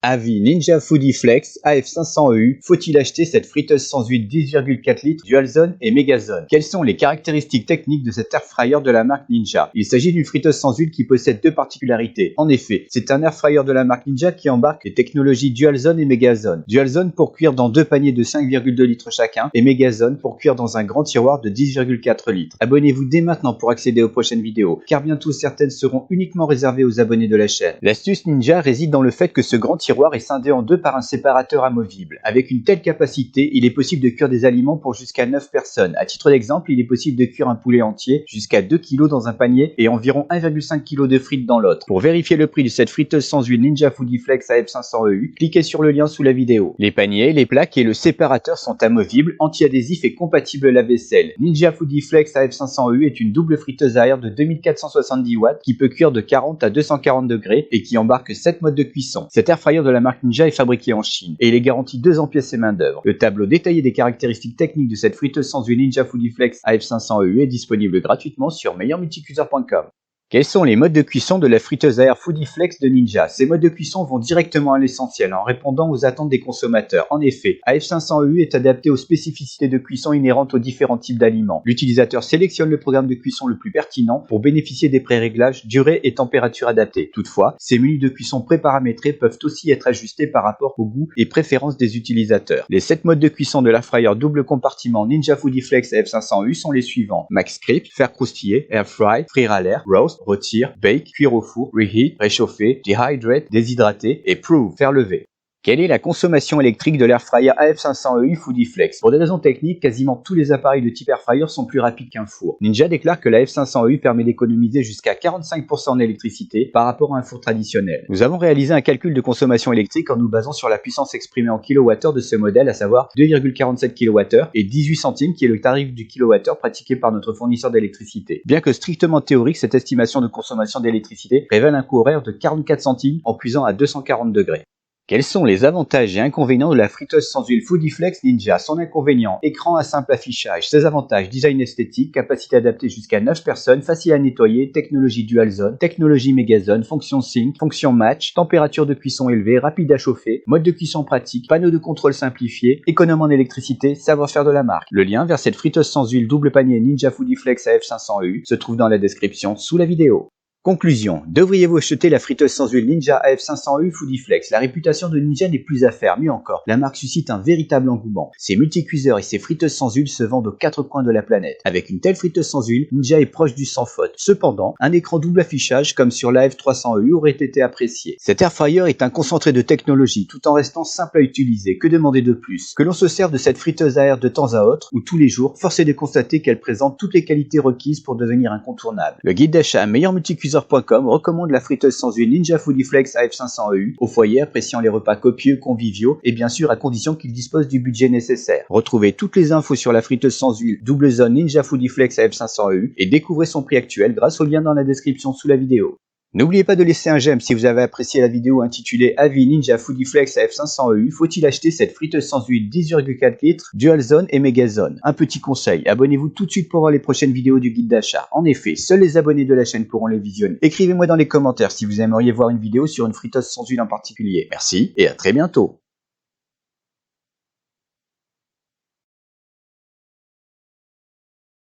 Avis Ninja Foodie Flex AF500EU, faut-il acheter cette friteuse sans huile 10,4 litres Dual Zone et Mega Zone? Quelles sont les caractéristiques techniques de cet air fryer de la marque Ninja? Il s'agit d'une friteuse sans huile qui possède deux particularités. En effet, c'est un air fryer de la marque Ninja qui embarque les technologies Dual Zone et Mega Zone. Dual Zone pour cuire dans deux paniers de 5,2 litres chacun et Mega Zone pour cuire dans un grand tiroir de 10,4 litres. Abonnez-vous dès maintenant pour accéder aux prochaines vidéos, car bientôt certaines seront uniquement réservées aux abonnés de la chaîne. L'astuce Ninja réside dans le fait que ce grand tiroir est scindé en deux par un séparateur amovible. Avec une telle capacité, il est possible de cuire des aliments pour jusqu'à 9 personnes. À titre d'exemple, il est possible de cuire un poulet entier jusqu'à 2 kg dans un panier et environ 1,5 kg de frites dans l'autre. Pour vérifier le prix de cette friteuse sans huile Ninja Foodie Flex AF500EU, cliquez sur le lien sous la vidéo. Les paniers, les plaques et le séparateur sont amovibles, anti-adhésifs et compatibles lave-vaisselle. Ninja Foodie Flex AF500EU est une double friteuse à air de 2470 watts qui peut cuire de 40 à 240 degrés et qui embarque 7 modes de cuisson. Cet air fryer de la marque Ninja est fabriqué en Chine et il est garanti 2 ans pièces et main d'œuvre. Le tableau détaillé des caractéristiques techniques de cette friteuse sans huile Ninja Foodie Flex AF500EU est disponible gratuitement sur meilleurmulticuiseur.com. Quels sont les modes de cuisson de la friteuse à air Foodie Flex de Ninja? Ces modes de cuisson vont directement à l'essentiel en répondant aux attentes des consommateurs. En effet, AF500EU est adapté aux spécificités de cuisson inhérentes aux différents types d'aliments. L'utilisateur sélectionne le programme de cuisson le plus pertinent pour bénéficier des pré-réglages, durée et température adaptés. Toutefois, ces menus de cuisson préparamétrés peuvent aussi être ajustés par rapport au goût et préférences des utilisateurs. Les 7 modes de cuisson de l'air fryer double compartiment Ninja Foodie Flex AF500EU sont les suivants: Max Crisp, faire croustiller, Air Fry, frire à l'air, Roast, retire, bake, cuire au four, reheat, réchauffer, dehydrate, déshydrater et prove, faire lever. Quelle est la consommation électrique de l'air fryer AF500EU Foodie Flex? Pour des raisons techniques, quasiment tous les appareils de type air fryer sont plus rapides qu'un four. Ninja déclare que la F500EU permet d'économiser jusqu'à 45% en électricité par rapport à un four traditionnel. Nous avons réalisé un calcul de consommation électrique en nous basant sur la puissance exprimée en kWh de ce modèle, à savoir 2,47 kWh et 18 centimes qui est le tarif du kWh pratiqué par notre fournisseur d'électricité. Bien que strictement théorique, cette estimation de consommation d'électricité révèle un coût horaire de 44 centimes en cuisant à 240 degrés. Quels sont les avantages et inconvénients de la friteuse sans huile Foodie Flex Ninja? Son inconvénient: écran à simple affichage. Ses avantages: design esthétique, capacité adaptée jusqu'à 9 personnes, facile à nettoyer, technologie Dual Zone, technologie Mega Zone, fonction Sync, fonction Match, température de cuisson élevée, rapide à chauffer, mode de cuisson pratique, panneau de contrôle simplifié, économe en électricité, savoir-faire de la marque. Le lien vers cette friteuse sans huile double panier Ninja Foodie Flex AF500EU se trouve dans la description sous la vidéo. Conclusion: devriez-vous acheter la friteuse sans huile Ninja AF500EU Foodie Flex? La réputation de Ninja n'est plus à faire, mieux encore, la marque suscite un véritable engouement. Ses multicuiseurs et ses friteuses sans huile se vendent aux 4 coins de la planète. Avec une telle friteuse sans huile, Ninja est proche du sans faute. Cependant, un écran double affichage comme sur la F300EU aurait été apprécié. Cet air fryer est un concentré de technologie tout en restant simple à utiliser. Que demander de plus? Que l'on se serve de cette friteuse à air de temps à autre ou tous les jours, force est de constater qu'elle présente toutes les qualités requises pour devenir incontournable. Le guide d'achat meilleurmulticuiseur.com recommande la friteuse sans huile Ninja Foodie Flex AF500EU au foyer appréciant les repas copieux, conviviaux et bien sûr à condition qu'il dispose du budget nécessaire. Retrouvez toutes les infos sur la friteuse sans huile double zone Ninja Foodie Flex AF500EU et découvrez son prix actuel grâce au lien dans la description sous la vidéo. N'oubliez pas de laisser un j'aime si vous avez apprécié la vidéo intitulée Avis Ninja Foodie Flex AF500EU, faut-il acheter cette friteuse sans huile 10,4 litres Dual Zone et Mega Zone? Un petit conseil, abonnez-vous tout de suite pour voir les prochaines vidéos du guide d'achat. En effet, seuls les abonnés de la chaîne pourront les visionner. Écrivez-moi dans les commentaires si vous aimeriez voir une vidéo sur une friteuse sans huile en particulier. Merci et à très bientôt.